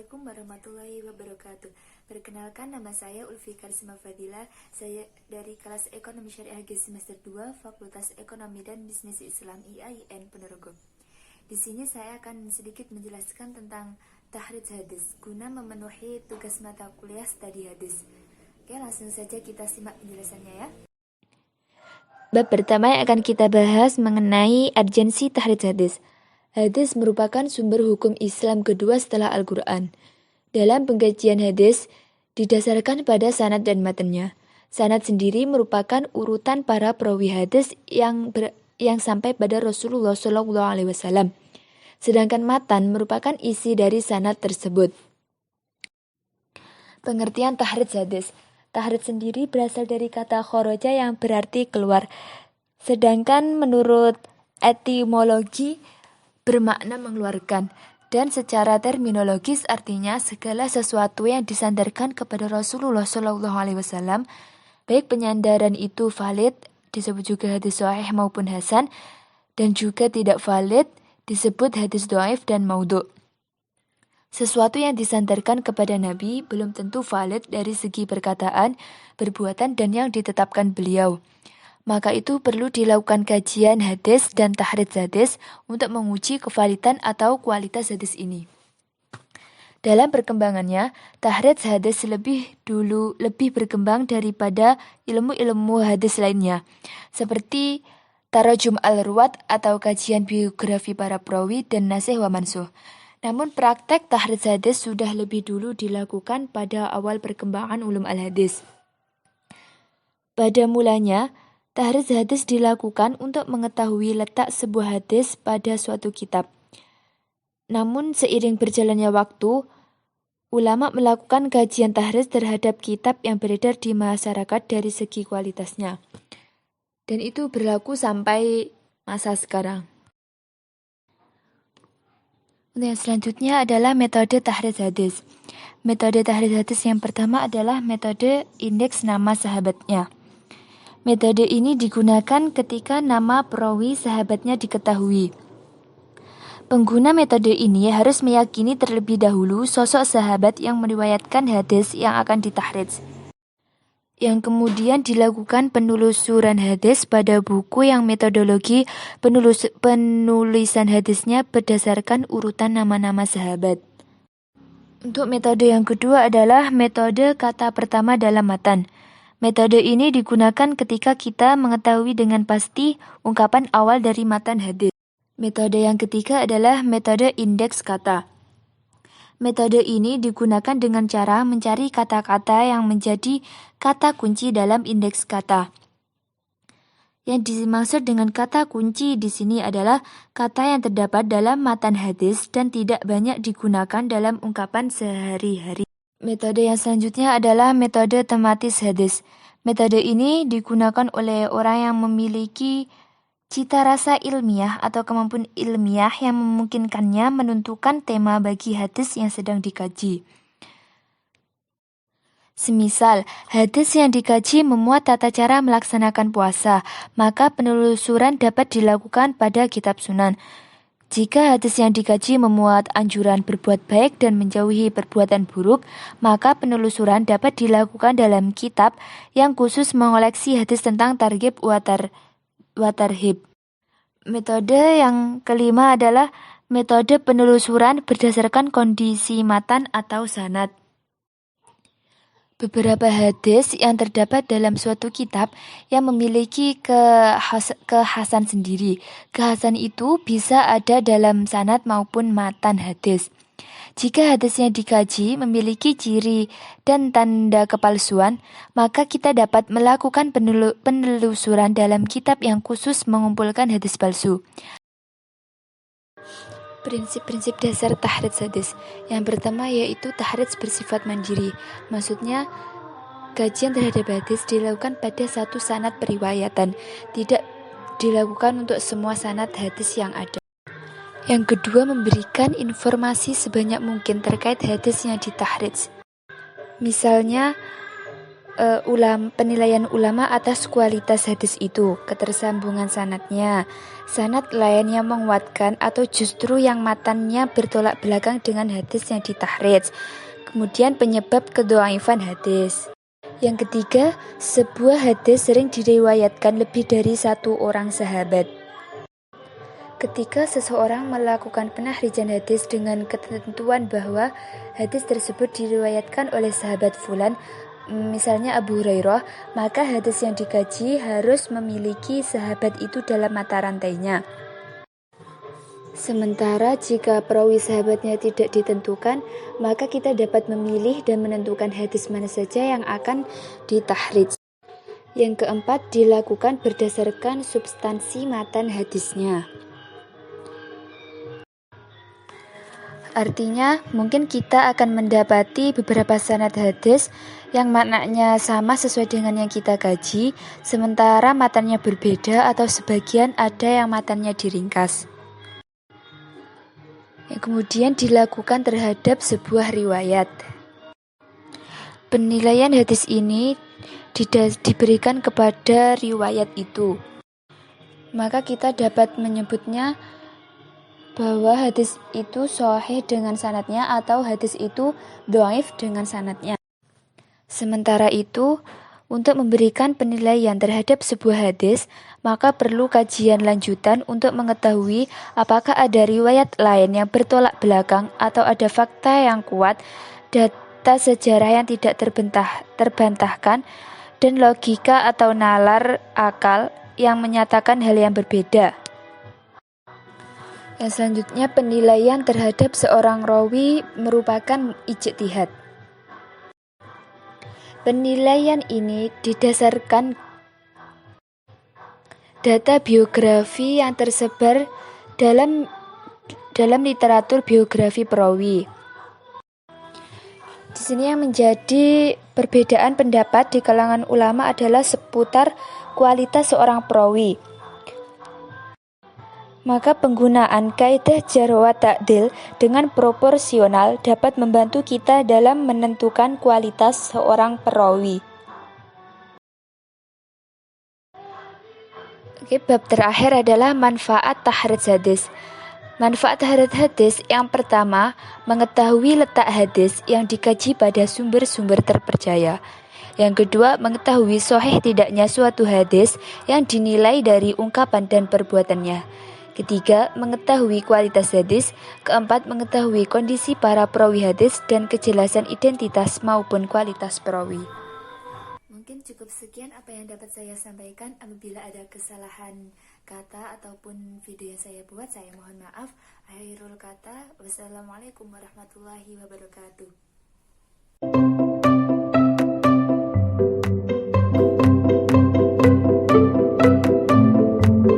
Assalamualaikum warahmatullahi wabarakatuh. Perkenalkan, nama saya Ulfi Karisma Fadila. Saya dari kelas Ekonomi Syariah G semester 2, Fakultas Ekonomi dan Bisnis Islam IAIN Ponorogo. Di sini saya akan sedikit menjelaskan tentang tahrij hadis guna memenuhi tugas mata kuliah studi hadis. Oke, langsung saja kita simak penjelasannya ya. Bab pertama yang akan kita bahas mengenai urgensi tahrij hadis. Hadis merupakan sumber hukum Islam kedua setelah Al-Quran. Dalam pengkajian hadis, didasarkan pada sanad dan matanya. Sanad sendiri merupakan urutan para perawi hadis yang sampai pada Rasulullah SAW. Sedangkan matan merupakan isi dari sanad tersebut. Pengertian tahrij hadis. Tahrij sendiri berasal dari kata khoroja yang berarti keluar. Sedangkan menurut etimologi bermakna mengeluarkan, dan secara terminologis artinya segala sesuatu yang disandarkan kepada Rasulullah SAW, baik penyandaran itu valid, disebut juga hadis sahih maupun hasan, dan juga tidak valid, disebut hadis dhaif dan maudhu'. Sesuatu yang disandarkan kepada Nabi belum tentu valid dari segi perkataan, perbuatan, dan yang ditetapkan beliau. Maka itu perlu dilakukan kajian hadis dan tahrij hadis untuk menguji kevalidan atau kualitas hadis ini. Dalam perkembangannya, tahrij hadis lebih berkembang daripada ilmu-ilmu hadis lainnya, seperti tarajum al-ruwat atau kajian biografi para perawi dan nasih wa mansuh. Namun praktek tahrij hadis sudah lebih dulu dilakukan pada awal perkembangan ulum al-hadis. Pada mulanya, tahrij hadis dilakukan untuk mengetahui letak sebuah hadis pada suatu kitab. Namun seiring berjalannya waktu, ulama melakukan kajian tahrij terhadap kitab yang beredar di masyarakat dari segi kualitasnya. Dan itu berlaku sampai masa sekarang. Yang selanjutnya adalah metode tahrij hadis. Metode tahrij hadis yang pertama adalah metode indeks nama sahabatnya. Metode ini digunakan ketika nama perawi sahabatnya diketahui. Pengguna metode ini harus meyakini terlebih dahulu sosok sahabat yang meriwayatkan hadis yang akan ditahrij. Yang kemudian dilakukan penelusuran hadis pada buku yang metodologi penulisan hadisnya berdasarkan urutan nama-nama sahabat. Untuk metode yang kedua adalah metode kata pertama dalam matan. Metode ini digunakan ketika kita mengetahui dengan pasti ungkapan awal dari matan hadis. Metode yang ketiga adalah metode indeks kata. Metode ini digunakan dengan cara mencari kata-kata yang menjadi kata kunci dalam indeks kata. Yang dimaksud dengan kata kunci di sini adalah kata yang terdapat dalam matan hadis dan tidak banyak digunakan dalam ungkapan sehari-hari. Metode yang selanjutnya adalah metode tematis hadis. Metode ini digunakan oleh orang yang memiliki cita rasa ilmiah atau kemampuan ilmiah yang memungkinkannya menentukan tema bagi hadis yang sedang dikaji. Semisal, hadis yang dikaji memuat tata cara melaksanakan puasa, maka penelusuran dapat dilakukan pada kitab sunan. Jika hadis yang dikaji memuat anjuran berbuat baik dan menjauhi perbuatan buruk, maka penelusuran dapat dilakukan dalam kitab yang khusus mengoleksi hadis tentang targhib wa tarhib. Metode yang kelima adalah metode penelusuran berdasarkan kondisi matan atau sanad. Beberapa hadis yang terdapat dalam suatu kitab yang memiliki kekhasan sendiri. Kekhasan itu bisa ada dalam sanad maupun matan hadis. Jika hadis yang dikaji memiliki ciri dan tanda kepalsuan, maka kita dapat melakukan penelusuran dalam kitab yang khusus mengumpulkan hadis palsu. Prinsip-prinsip dasar tahrij hadis. Yang pertama yaitu tahrij bersifat mandiri. Maksudnya, kajian terhadap hadis dilakukan pada satu sanad periwayatan, tidak dilakukan untuk semua sanad hadis yang ada. Yang kedua, memberikan informasi sebanyak mungkin terkait hadis yang ditahrij. Misalnya, penilaian ulama atas kualitas hadis itu, ketersambungan sanadnya, sanad lain yang menguatkan atau justru yang matannya bertolak belakang dengan hadis yang ditahridz. Kemudian penyebab kedhaifan hadis. Yang ketiga, sebuah hadis sering diriwayatkan lebih dari satu orang sahabat. Ketika seseorang melakukan penahrijan hadis dengan ketentuan bahwa hadis tersebut diriwayatkan oleh sahabat fulan, misalnya Abu Hurairah, maka hadis yang dikaji harus memiliki sahabat itu dalam mata rantainya. Sementara jika perawi sahabatnya tidak ditentukan, maka kita dapat memilih dan menentukan hadis mana saja yang akan ditahridz. Yang keempat, dilakukan berdasarkan substansi matan hadisnya. Artinya, mungkin kita akan mendapati beberapa sanad hadis yang maknanya sama sesuai dengan yang kita kaji, sementara matannya berbeda atau sebagian ada yang matannya diringkas. Yang kemudian dilakukan terhadap sebuah riwayat. Penilaian hadis ini diberikan kepada riwayat itu. Maka kita dapat menyebutnya bahwa hadis itu sahih dengan sanadnya atau hadis itu dhaif dengan sanadnya. Sementara itu, untuk memberikan penilaian terhadap sebuah hadis, maka perlu kajian lanjutan untuk mengetahui apakah ada riwayat lain yang bertolak belakang atau ada fakta yang kuat, data sejarah yang tidak terbantahkan, dan logika atau nalar akal yang menyatakan hal yang berbeda. Yang selanjutnya, penilaian terhadap seorang rawi merupakan ijtihad. Penilaian ini didasarkan data biografi yang tersebar dalam literatur biografi perawi. Di sini yang menjadi perbedaan pendapat di kalangan ulama adalah seputar kualitas seorang perawi. Maka penggunaan kaidah jarh wa ta'dil dengan proporsional dapat membantu kita dalam menentukan kualitas seorang perawi. Bab terakhir adalah manfaat tahridz hadis. Manfaat tahridz hadis yang pertama, mengetahui letak hadis yang dikaji pada sumber-sumber terpercaya. Yang kedua, mengetahui sahih tidaknya suatu hadis yang dinilai dari ungkapan dan perbuatannya. Ketiga, mengetahui kualitas hadis. Keempat, mengetahui kondisi para perawi hadis dan kejelasan identitas maupun kualitas perawi. Mungkin cukup sekian apa yang dapat saya sampaikan. Apabila ada kesalahan kata ataupun video yang saya buat, saya mohon maaf. Akhirul kata, wassalamualaikum warahmatullahi wabarakatuh.